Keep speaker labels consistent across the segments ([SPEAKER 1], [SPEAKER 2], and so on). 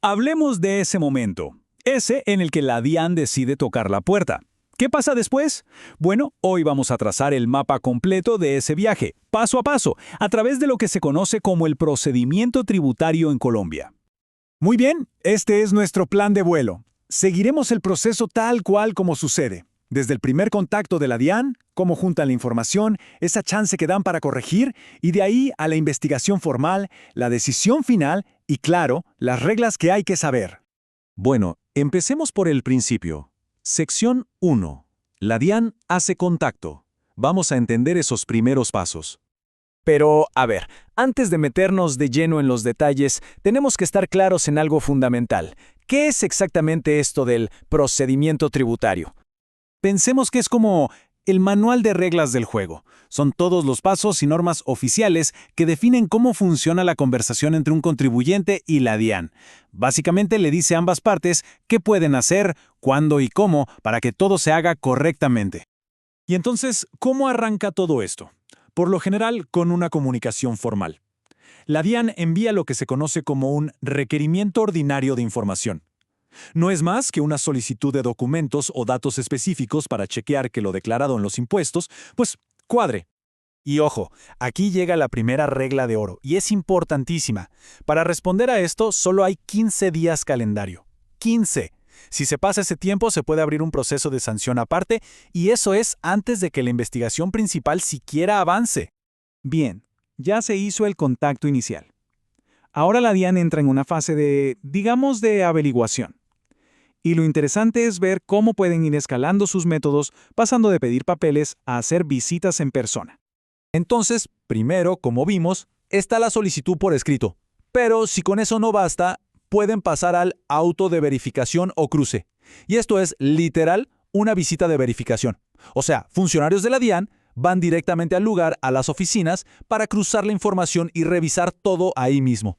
[SPEAKER 1] Hablemos de ese momento, ese en el que la DIAN decide tocar la puerta. ¿Qué pasa después? Bueno, hoy vamos a trazar el mapa completo de ese viaje, paso a paso, a través de lo que se conoce como el procedimiento tributario en Colombia.
[SPEAKER 2] Muy bien, este es nuestro plan de vuelo. Seguiremos el proceso tal cual como sucede. Desde el primer contacto de la DIAN, cómo juntan la información, esa chance que dan para corregir, y de ahí a la investigación formal, la decisión final y, claro, las reglas que hay que saber.
[SPEAKER 3] Bueno, empecemos por el principio. Sección 1. La DIAN hace contacto. Vamos a entender esos primeros pasos.
[SPEAKER 4] Pero, a ver, antes de meternos de lleno en los detalles, tenemos que estar claros en algo fundamental. ¿Qué es exactamente esto del procedimiento tributario?
[SPEAKER 2] Pensemos que es como el manual de reglas del juego. Son todos los pasos y normas oficiales que definen cómo funciona la conversación entre un contribuyente y la DIAN. Básicamente le dice a ambas partes qué pueden hacer, cuándo y cómo para que todo se haga correctamente.
[SPEAKER 1] Y entonces, ¿cómo arranca todo esto? Por lo general, con una comunicación formal. La DIAN envía lo que se conoce como un requerimiento ordinario de información. No es más que una solicitud de documentos o datos específicos para chequear que lo declarado en los impuestos, pues, cuadre.
[SPEAKER 4] Y ojo, aquí llega la primera regla de oro, y es importantísima. Para responder a esto, solo hay 15 días calendario. 15. Si se pasa ese tiempo, se puede abrir un proceso de sanción aparte, y eso es antes de que la investigación principal siquiera avance.
[SPEAKER 2] Bien, ya se hizo el contacto inicial. Ahora la DIAN entra en una fase de averiguación. Y lo interesante es ver cómo pueden ir escalando sus métodos, pasando de pedir papeles a hacer visitas en persona.
[SPEAKER 3] Entonces, primero, como vimos, está la solicitud por escrito. Pero si con eso no basta, pueden pasar al auto de verificación o cruce. Y esto es, literal, una visita de verificación. O sea, funcionarios de la DIAN van directamente al lugar, a las oficinas, para cruzar la información y revisar todo ahí mismo.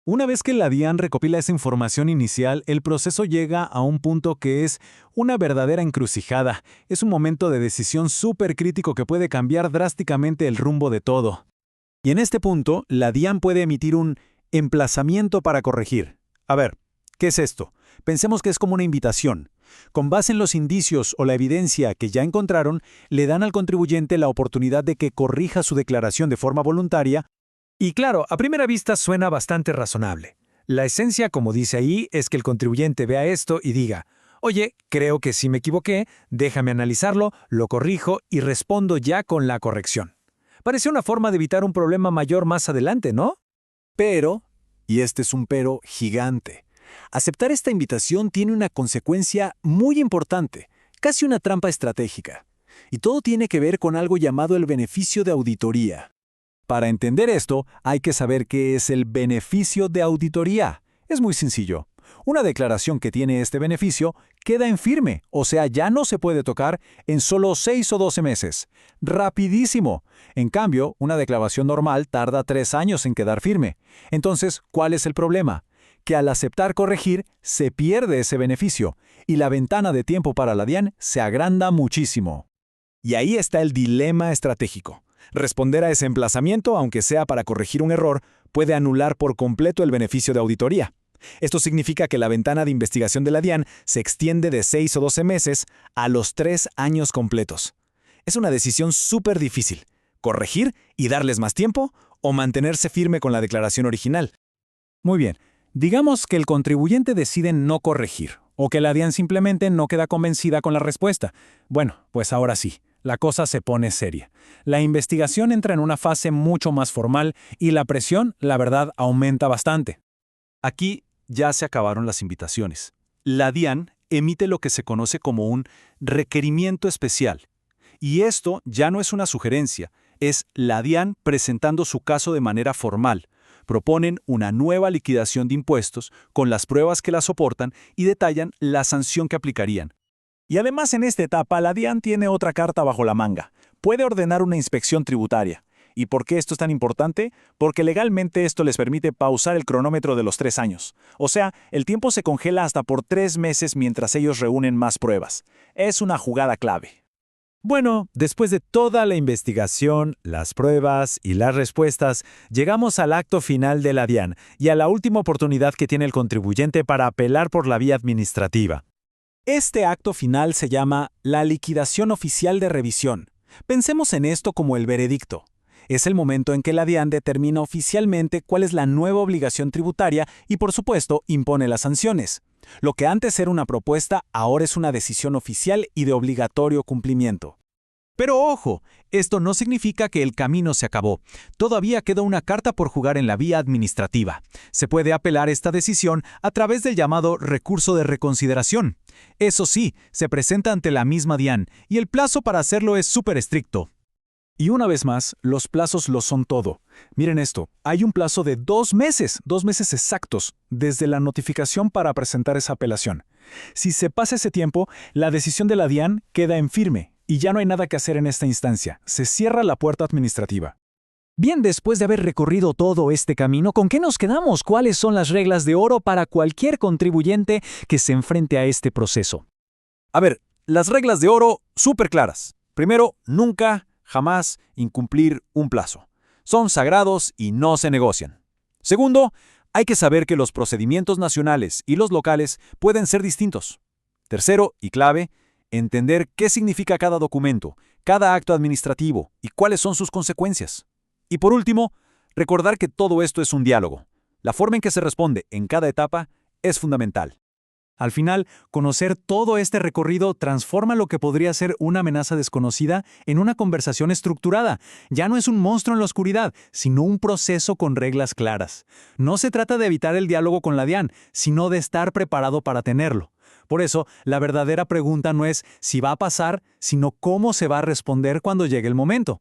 [SPEAKER 2] Una vez que la DIAN recopila esa información inicial, el proceso llega a un punto que es una verdadera encrucijada. Es un momento de decisión súper crítico que puede cambiar drásticamente el rumbo de todo. Y en este punto, la DIAN puede emitir un emplazamiento para corregir. A ver, ¿qué es esto? Pensemos que es como una invitación. Con base en los indicios o la evidencia que ya encontraron, le dan al contribuyente la oportunidad de que corrija su declaración de forma voluntaria.
[SPEAKER 4] Y claro, a primera vista suena bastante razonable. La esencia, como dice ahí, es que el contribuyente vea esto y diga, oye, creo que sí me equivoqué, déjame analizarlo, lo corrijo y respondo ya con la corrección. Parece una forma de evitar un problema mayor más adelante, ¿no?
[SPEAKER 2] Pero, y este es un pero gigante, aceptar esta invitación tiene una consecuencia muy importante, casi una trampa estratégica. Y todo tiene que ver con algo llamado el beneficio de auditoría. Para entender esto, hay que saber qué es el beneficio de auditoría. Es muy sencillo. Una declaración que tiene este beneficio queda en firme, o sea, ya no se puede tocar en solo 6 o 12 meses. ¡Rapidísimo! En cambio, una declaración normal tarda 3 años en quedar firme. Entonces, ¿cuál es el problema? Que al aceptar corregir, se pierde ese beneficio, y la ventana de tiempo para la DIAN se agranda muchísimo. Y ahí está el dilema estratégico. Responder a ese emplazamiento, aunque sea para corregir un error, puede anular por completo el beneficio de auditoría. Esto significa que la ventana de investigación de la DIAN se extiende de 6 o 12 meses a los 3 años completos. Es una decisión súper difícil. ¿Corregir y darles más tiempo o mantenerse firme con la declaración original? Muy bien, digamos que el contribuyente decide no corregir, o que la DIAN simplemente no queda convencida con la respuesta. Bueno, pues ahora sí. La cosa se pone seria. La investigación entra en una fase mucho más formal y la presión, la verdad, aumenta bastante.
[SPEAKER 3] Aquí ya se acabaron las invitaciones. La DIAN emite lo que se conoce como un requerimiento especial. Y esto ya no es una sugerencia, es la DIAN presentando su caso de manera formal. Proponen una nueva liquidación de impuestos con las pruebas que la soportan y detallan la sanción que aplicarían.
[SPEAKER 2] Y además en esta etapa la DIAN tiene otra carta bajo la manga. Puede ordenar una inspección tributaria. ¿Y por qué esto es tan importante? Porque legalmente esto les permite pausar el cronómetro de los 3 años. O sea, el tiempo se congela hasta por 3 meses mientras ellos reúnen más pruebas. Es una jugada clave.
[SPEAKER 4] Bueno, después de toda la investigación, las pruebas y las respuestas, llegamos al acto final de la DIAN y a la última oportunidad que tiene el contribuyente para apelar por la vía administrativa.
[SPEAKER 2] Este acto final se llama la liquidación oficial de revisión. Pensemos en esto como el veredicto. Es el momento en que la DIAN determina oficialmente cuál es la nueva obligación tributaria y, por supuesto, impone las sanciones. Lo que antes era una propuesta, ahora es una decisión oficial y de obligatorio cumplimiento.
[SPEAKER 3] Pero ojo, esto no significa que el camino se acabó. Todavía queda una carta por jugar en la vía administrativa. Se puede apelar esta decisión a través del llamado recurso de reconsideración. Eso sí, se presenta ante la misma DIAN y el plazo para hacerlo es súper estricto.
[SPEAKER 1] Y una vez más, los plazos lo son todo. Miren esto, hay un plazo de 2 meses, 2 meses exactos, desde la notificación para presentar esa apelación. Si se pasa ese tiempo, la decisión de la DIAN queda en firme y ya no hay nada que hacer en esta instancia. Se cierra la puerta administrativa.
[SPEAKER 2] Bien, después de haber recorrido todo este camino, ¿con qué nos quedamos? ¿Cuáles son las reglas de oro para cualquier contribuyente que se enfrente a este proceso?
[SPEAKER 3] A ver, las reglas de oro súper claras. Primero, nunca, jamás incumplir un plazo. Son sagrados y no se negocian. Segundo, hay que saber que los procedimientos nacionales y los locales pueden ser distintos. Tercero, y clave, entender qué significa cada documento, cada acto administrativo y cuáles son sus consecuencias. Y por último, recordar que todo esto es un diálogo. La forma en que se responde en cada etapa es fundamental.
[SPEAKER 1] Al final, conocer todo este recorrido transforma lo que podría ser una amenaza desconocida en una conversación estructurada. Ya no es un monstruo en la oscuridad, sino un proceso con reglas claras. No se trata de evitar el diálogo con la DIAN, sino de estar preparado para tenerlo. Por eso, la verdadera pregunta no es si va a pasar, sino cómo se va a responder cuando llegue el momento.